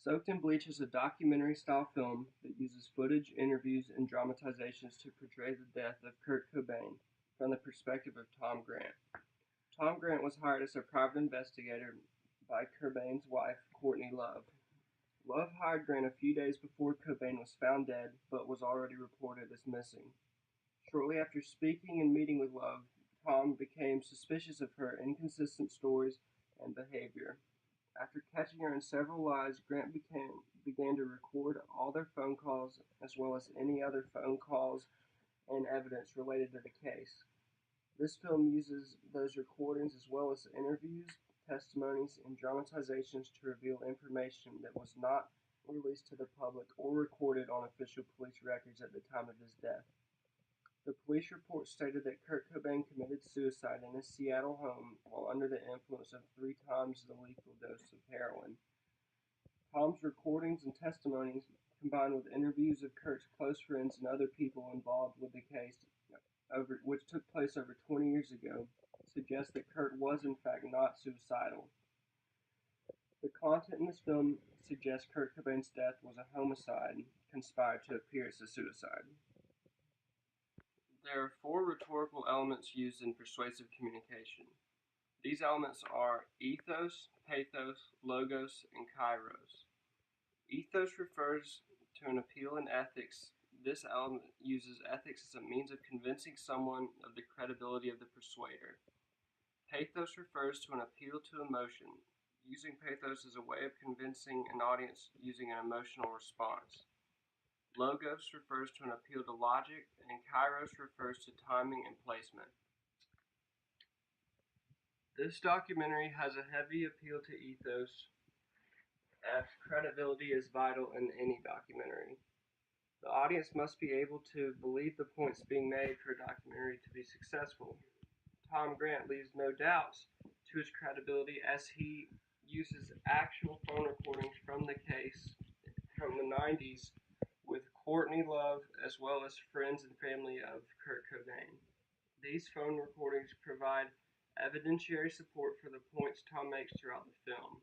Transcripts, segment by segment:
Soaked in Bleach is a documentary-style film that uses footage, interviews, and dramatizations to portray the death of Kurt Cobain from the perspective of Tom Grant. Tom Grant was hired as a private investigator by Cobain's wife, Courtney Love. Love hired Grant a few days before Cobain was found dead, but was already reported as missing. Shortly after speaking and meeting with Love, Tom became suspicious of her inconsistent stories and behavior. After catching her in several lies, Grant began to record all their phone calls as well as any other phone calls and evidence related to the case. This film uses those recordings as well as interviews, testimonies, and dramatizations to reveal information that was not released to the public or recorded on official police records at the time of his death. The police report stated that Kurt Cobain committed suicide in his Seattle home while under the influence of 3 times the lethal dose of heroin. Tom's recordings and testimonies, combined with interviews of Kurt's close friends and other people involved with the case, which took place over 20 years ago, suggest that Kurt was in fact not suicidal. The content in this film suggests Kurt Cobain's death was a homicide conspired to appear as a suicide. There are 4 rhetorical elements used in persuasive communication. These elements are ethos, pathos, logos, and kairos. Ethos refers to an appeal in ethics. This element uses ethics as a means of convincing someone of the credibility of the persuader. Pathos refers to an appeal to emotion, using pathos as a way of convincing an audience using an emotional response. Logos refers to an appeal to logic, and kairos refers to timing and placement. This documentary has a heavy appeal to ethos, as credibility is vital in any documentary. The audience must be able to believe the points being made for a documentary to be successful. Tom Grant leaves no doubts to his credibility as he uses actual phone recordings from the case from the 90s with Courtney Love as well as friends and family of Kurt Cobain. These phone recordings provide evidentiary support for the points Tom makes throughout the film,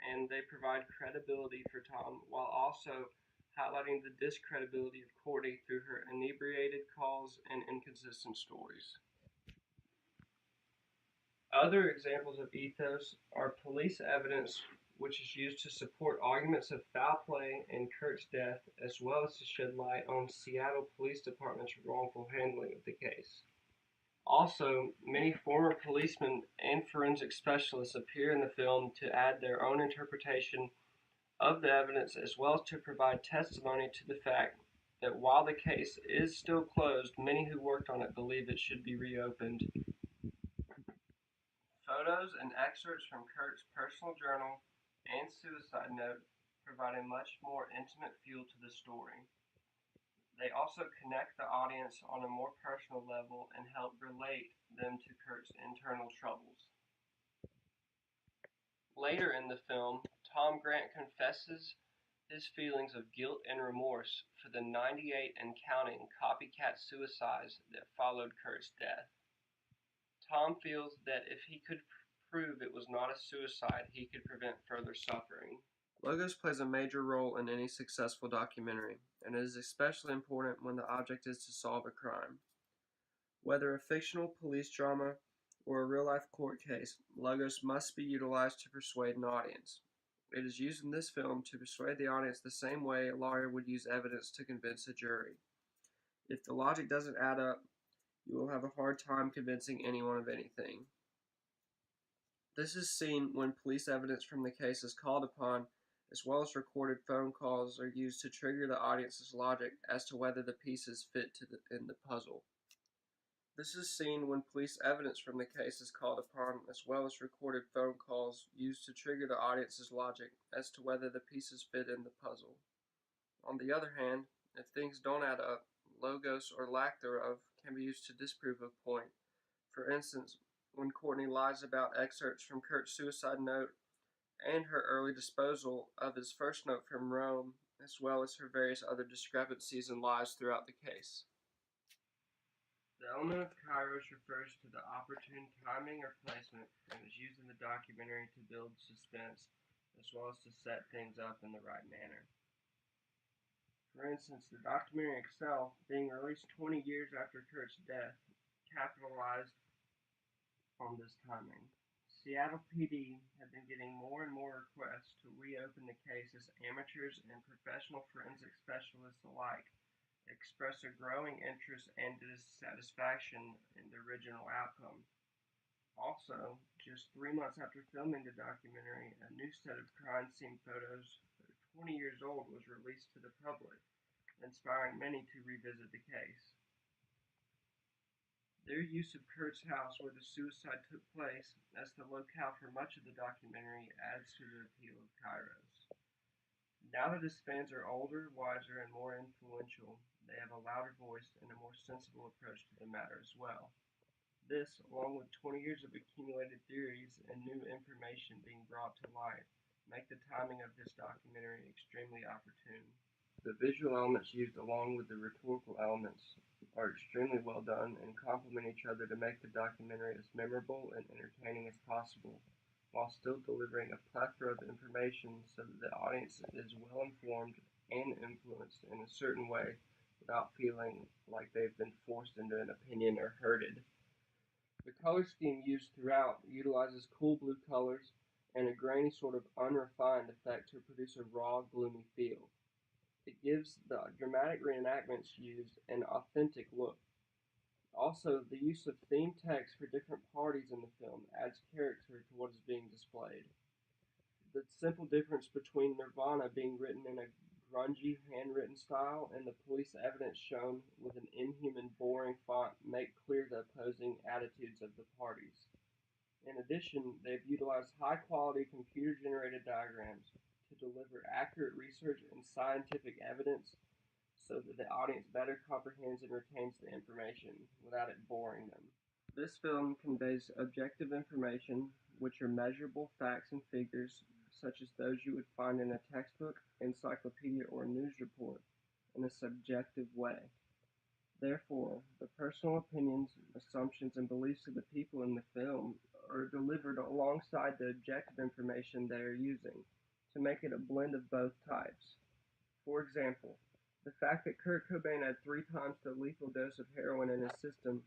and they provide credibility for Tom while also highlighting the discredibility of Courtney through her inebriated calls and inconsistent stories. Other examples of ethos are police evidence, which is used to support arguments of foul play in Kurt's death, as well as to shed light on Seattle Police Department's wrongful handling of the case. Also, many former policemen and forensic specialists appear in the film to add their own interpretation of the evidence, as well as to provide testimony to the fact that while the case is still closed, many who worked on it believe it should be reopened. Photos and excerpts from Kurt's personal journal and suicide note provide a much more intimate feel to the story. They also connect the audience on a more personal level and help relate them to Kurt's internal troubles. Later in the film, Tom Grant confesses his feelings of guilt and remorse for the 98 and counting copycat suicides that followed Kurt's death. Tom feels that if he could prove it was not a suicide, he could prevent further suffering. Logos plays a major role in any successful documentary, and it is especially important when the object is to solve a crime. Whether a fictional police drama or a real-life court case, logos must be utilized to persuade an audience. It is used in this film to persuade the audience the same way a lawyer would use evidence to convince a jury. If the logic doesn't add up, you will have a hard time convincing anyone of anything. This is seen when police evidence from the case is called upon, as well as recorded phone calls are used to trigger the audience's logic as to whether the pieces fit in the puzzle. This is seen when police evidence from the case is called upon, as well as recorded phone calls used to trigger the audience's logic as to whether the pieces fit in the puzzle. On the other hand, if things don't add up, logos or lack thereof can be used to disprove a point. For instance, when Courtney lies about excerpts from Kurt's suicide note and her early disposal of his first note from Rome, as well as her various other discrepancies and lies throughout the case. The element of kairos refers to the opportune timing or placement and is used in the documentary to build suspense as well as to set things up in the right manner. For instance, the documentary itself, being released 20 years after Kurt's death, capitalized on this timing. Seattle PD had been getting more and more requests to reopen the case as amateurs and professional forensic specialists alike expressed a growing interest and dissatisfaction in the original outcome. Also, just 3 months after filming the documentary, a new set of crime scene photos, 20 years old, was released to the public, inspiring many to revisit the case. Their use of Kurt's house where the suicide took place as the locale for much of the documentary adds to the appeal of Kairos. Now that his fans are older, wiser, and more influential, they have a louder voice and a more sensible approach to the matter as well. This, along with 20 years of accumulated theories and new information being brought to light, make the timing of this documentary extremely opportune. The visual elements used along with the rhetorical elements are extremely well done and complement each other to make the documentary as memorable and entertaining as possible, while still delivering a plethora of information so that the audience is well informed and influenced in a certain way without feeling like they've been forced into an opinion or herded. The color scheme used throughout utilizes cool blue colors and a grainy sort of unrefined effect to produce a raw, gloomy feel. It gives the dramatic reenactments used an authentic look. Also, the use of themed text for different parties in the film adds character to what is being displayed. The simple difference between Nirvana being written in a grungy, handwritten style and the police evidence shown with an inhuman, boring font make clear the opposing attitudes of the parties. In addition, they've utilized high-quality computer-generated diagrams to deliver accurate research and scientific evidence so that the audience better comprehends and retains the information without it boring them. This film conveys objective information, which are measurable facts and figures, such as those you would find in a textbook, encyclopedia, or news report, in a subjective way. Therefore, the personal opinions, assumptions, and beliefs of the people in the film are delivered alongside the objective information they are using to make it a blend of both types. For example, the fact that Kurt Cobain had 3 times the lethal dose of heroin in his system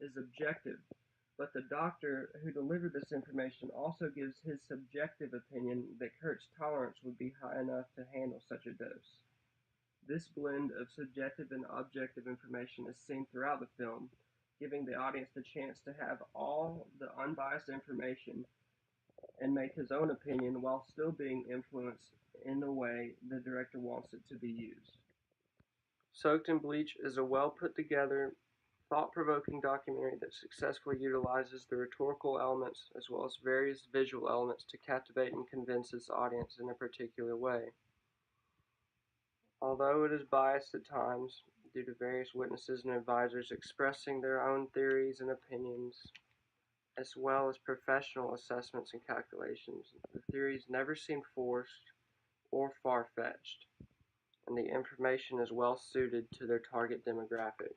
is objective, but the doctor who delivered this information also gives his subjective opinion that Kurt's tolerance would be high enough to handle such a dose. This blend of subjective and objective information is seen throughout the film, giving the audience the chance to have all the unbiased information and make his own opinion while still being influenced in the way the director wants it to be used. Soaked in Bleach is a well put together, thought-provoking documentary that successfully utilizes the rhetorical elements as well as various visual elements to captivate and convince its audience in a particular way. Although it is biased at times, due to various witnesses and advisors expressing their own theories and opinions, as well as professional assessments and calculations, the theories never seem forced or far-fetched, and the information is well suited to their target demographic.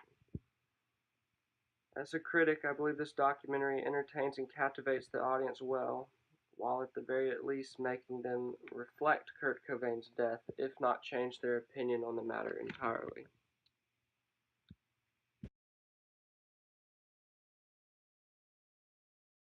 As a critic, I believe this documentary entertains and captivates the audience well, while at the very least making them reflect Kurt Cobain's death, if not change their opinion on the matter entirely.